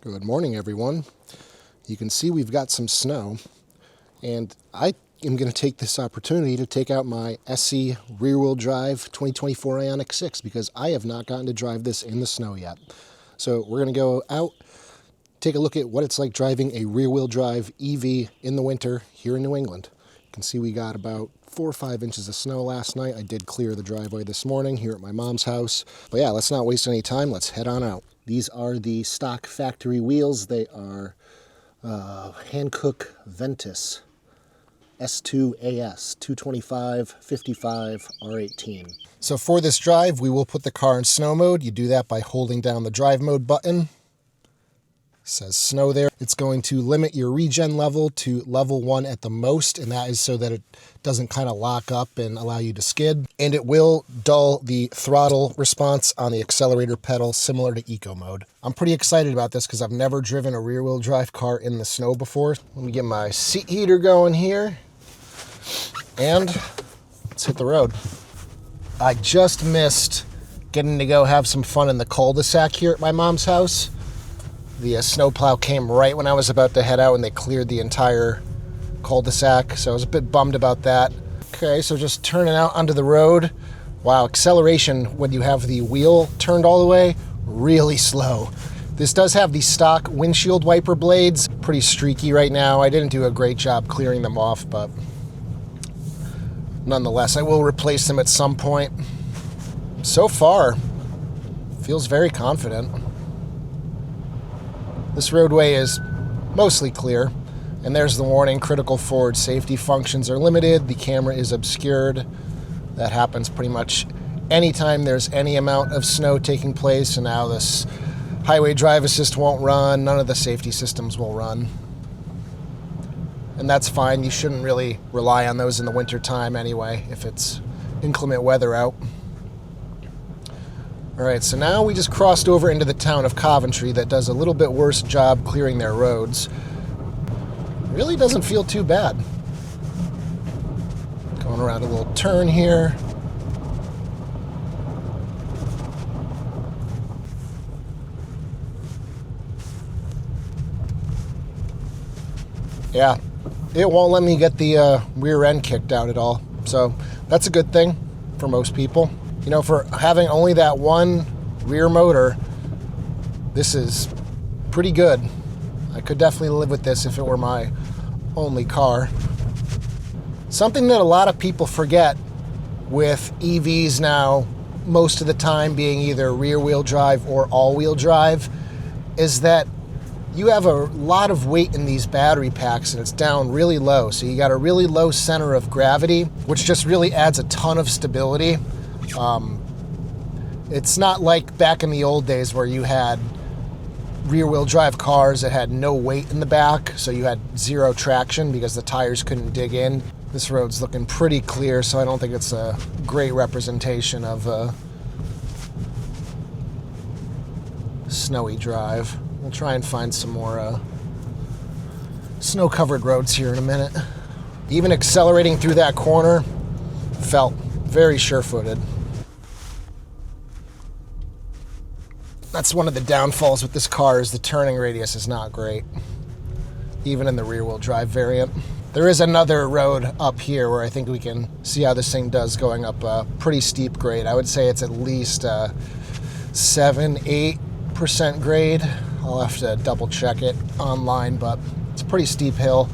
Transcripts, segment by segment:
Good morning, everyone. You can see we've got some snow, and I am going to take this opportunity to take out my SC rear-wheel drive 2024 Ioniq 6 because I have not gotten to drive this in the snow yet. So we're going to go out, take a look at what it's like driving a rear-wheel drive EV in the winter here in New England. You can see we got about 4 or 5 inches of snow last night. I did clear the driveway this morning here at my mom's house. But yeah, let's not waste any time. Let's head on out. These are the stock factory wheels. They are Hankook Ventus S2AS 225/55 R18. So for this drive, we will put the car in snow mode. You do that by holding down the drive mode button. It says snow there. It's going to limit your regen level to level 1 at the most, and that is so that it doesn't kind of lock up and allow you to skid. And it will dull the throttle response on the accelerator pedal, similar to eco mode. I'm pretty excited about this because I've never driven a rear-wheel drive car in the snow before. Let me get my seat heater going here, and let's hit the road. I just missed getting to go have some fun in the cul-de-sac here at my mom's house. The snowplow came right when I was about to head out, and they cleared the entire cul-de-sac, so I was a bit bummed about that. Okay, so just turning out onto the road. Wow, acceleration when you have the wheel turned all the way, really slow. This does have the stock windshield wiper blades, pretty streaky right now. I didn't do a great job clearing them off, but nonetheless, I will replace them at some point. So far, feels very confident. This roadway is mostly clear, and there's the warning: critical forward safety functions are limited. The camera is obscured. That happens pretty much anytime there's any amount of snow taking place, and now this highway drive assist won't run. None of the safety systems will run. And that's fine. You shouldn't really rely on those in the winter time anyway, if it's inclement weather out. All right, so now we just crossed over into the town of Coventry that does a little bit worse job clearing their roads. Really doesn't feel too bad. Going around a little turn here. Yeah, it won't let me get the rear end kicked out at all. So that's a good thing for most people. You know, for having only that one rear motor, this is pretty good. I could definitely live with this if it were my only car. Something that a lot of people forget with EVs now, most of the time being either rear-wheel drive or all-wheel drive, is that you have a lot of weight in these battery packs, and it's down really low. So you got a really low center of gravity, which just really adds a ton of stability. It's not like back in the old days where you had rear-wheel drive cars that had no weight in the back, so you had zero traction because the tires couldn't dig in. This road's looking pretty clear, so I don't think it's a great representation of a snowy drive. We'll try and find some more snow-covered roads here in a minute. Even accelerating through that corner felt very sure-footed. That's one of the downfalls with this car, is the turning radius is not great, even in the rear-wheel drive variant. There is another road up here where I think we can see how this thing does going up a pretty steep grade. I would say it's at least 7-8% grade. I'll have to double check it online, but it's a pretty steep hill.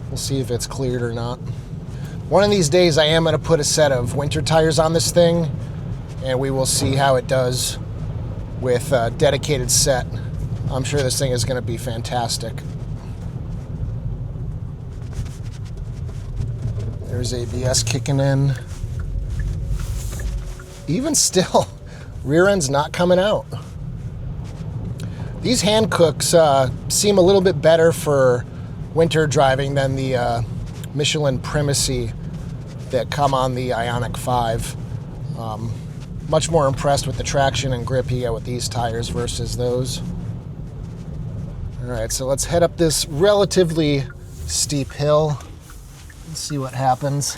We'll see if it's cleared or not. One of these days I am going to put a set of winter tires on this thing, and we will see how it does with a dedicated set. I'm sure this thing is going to be fantastic. There's ABS kicking in. Even still, rear end's not coming out. These Hankooks seem a little bit better for winter driving than the Michelin Primacy that come on the Ioniq 5. Much more impressed with the traction and grip you get with these tires versus those. All right, so let's head up this relatively steep hill and see what happens.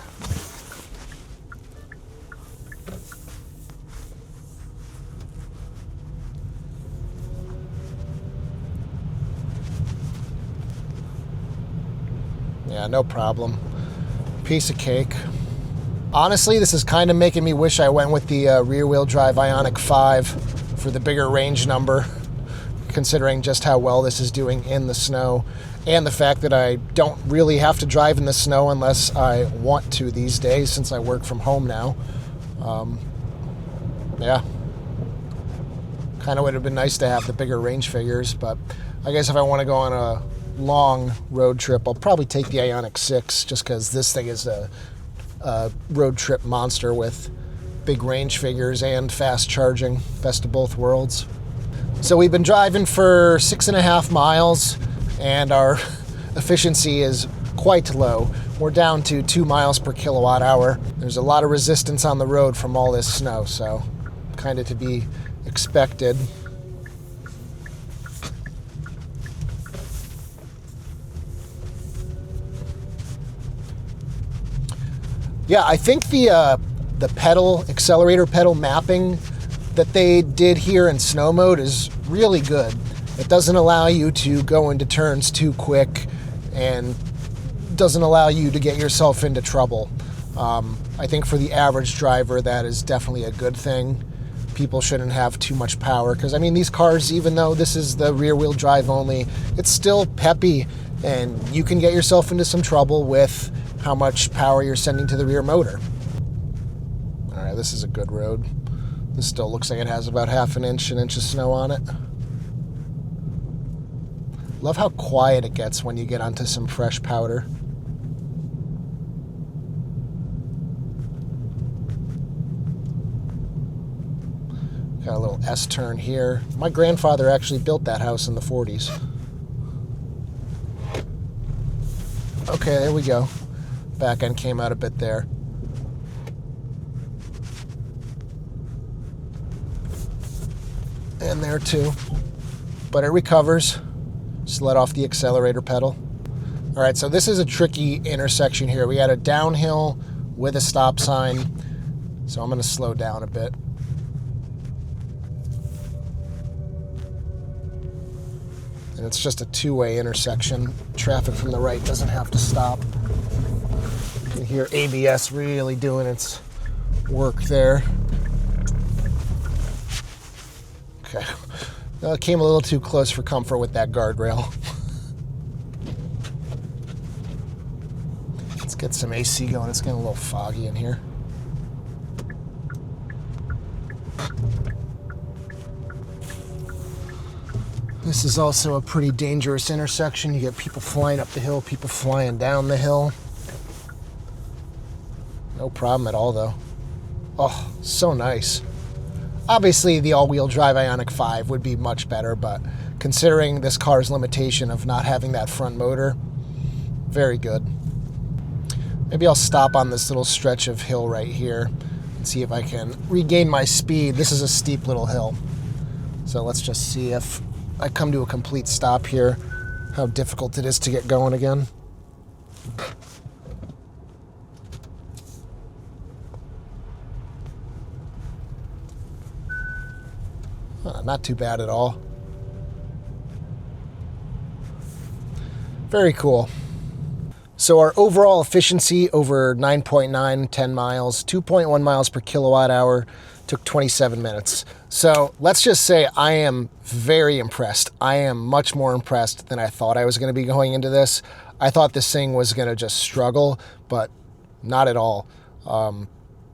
Yeah, no problem. Piece of cake. Honestly, this is kind of making me wish I went with the rear-wheel drive Ioniq 5 for the bigger range number, considering just how well this is doing in the snow, and the fact that I don't really have to drive in the snow unless I want to these days since I work from home now. Yeah. Kind of would have been nice to have the bigger range figures, but I guess if I want to go on a long road trip, I'll probably take the Ioniq 6 just because this thing is a road trip monster with big range figures and fast charging. Best of both worlds. So we've been driving for 6.5 miles and our efficiency is quite low. We're down to 2 miles per kilowatt hour. There's a lot of resistance on the road from all this snow, so kind of to be expected. Yeah, I think the pedal, accelerator pedal mapping that they did here in snow mode is really good. It doesn't allow you to go into turns too quick and doesn't allow you to get yourself into trouble. I think for the average driver, that is definitely a good thing. People shouldn't have too much power because, I mean, these cars, even though this is the rear-wheel drive only, it's still peppy and you can get yourself into some trouble with how much power you're sending to the rear motor. All right, this is a good road. This still looks like it has about an inch of snow on it. Love how quiet it gets when you get onto some fresh powder. Got a little S-turn here. My grandfather actually built that house in the 40s. Okay, there we go. Back end came out a bit there. And there too. But it recovers. Just let off the accelerator pedal. All right, so this is a tricky intersection here. We got a downhill with a stop sign. So I'm going to slow down a bit. And it's just a two-way intersection. Traffic from the right doesn't have to stop. You can hear ABS really doing its work there. Okay. It came a little too close for comfort with that guardrail. Let's get some AC going. It's getting a little foggy in here. This is also a pretty dangerous intersection. You get people flying up the hill, people flying down the hill. No problem at all, though. Oh, so nice. Obviously, the all-wheel drive Ioniq 5 would be much better, but considering this car's limitation of not having that front motor, very good. Maybe I'll stop on this little stretch of hill right here and see if I can regain my speed. This is a steep little hill. So let's just see if I come to a complete stop here, how difficult it is to get going again. Not too bad at all. Very cool. So our overall efficiency over 9.9, 10 miles, 2.1 miles per kilowatt hour, took 27 minutes. So let's just say I am very impressed. I am much more impressed than I thought I was going to be going into this. I thought this thing was going to just struggle, but not at all.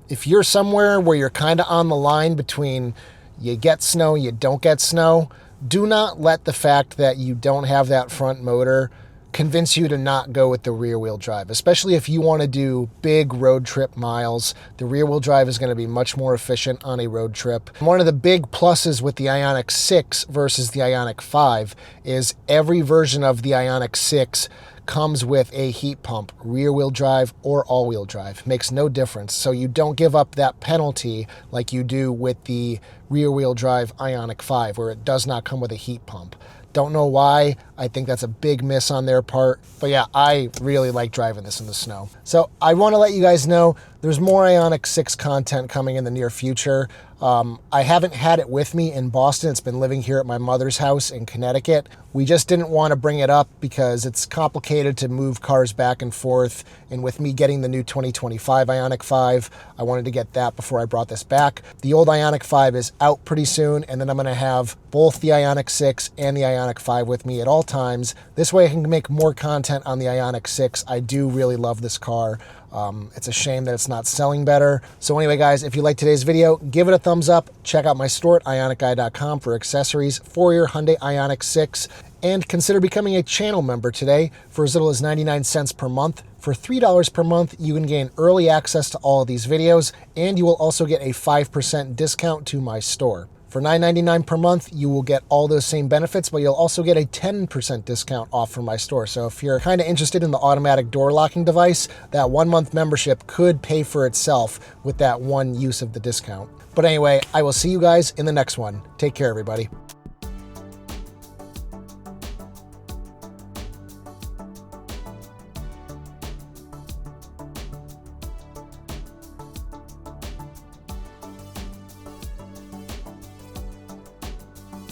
If you're somewhere where you're kind of on the line between you get snow, you don't get snow, do not let the fact that you don't have that front motor convince you to not go with the rear-wheel drive, especially if you want to do big road trip miles. The rear-wheel drive is going to be much more efficient on a road trip. One of the big pluses with the Ioniq 6 versus the Ioniq 5 is every version of the Ioniq 6 comes with a heat pump, rear-wheel drive or all-wheel drive. Makes no difference. So you don't give up that penalty like you do with the rear-wheel drive Ioniq 5, where it does not come with a heat pump. Don't know why. I think that's a big miss on their part. But yeah, I really like driving this in the snow. So I want to let you guys know there's more Ioniq 6 content coming in the near future. I haven't had it with me in Boston. It's been living here at my mother's house in Connecticut. We just didn't want to bring it up because it's complicated to move cars back and forth. And with me getting the new 2025 Ioniq 5, I wanted to get that before I brought this back. The old Ioniq 5 is out pretty soon, and then I'm going to have both the Ioniq 6 and the Ioniq 5 with me at all times. This way I can make more content on the Ioniq 6. I do really love this car. It's a shame that it's not selling better. So anyway, guys, if you like today's video, give it a thumbs up. Check out my store at ioniqguy.com for accessories for your Hyundai Ioniq 6. And consider becoming a channel member today for as little as 99 cents per month. For $3 per month, you can gain early access to all of these videos, and you will also get a 5% discount to my store. For $9.99 per month, you will get all those same benefits, but you'll also get a 10% discount off from my store. So if you're kind of interested in the automatic door locking device, that 1-month membership could pay for itself with that one use of the discount. But anyway, I will see you guys in the next one. Take care, everybody.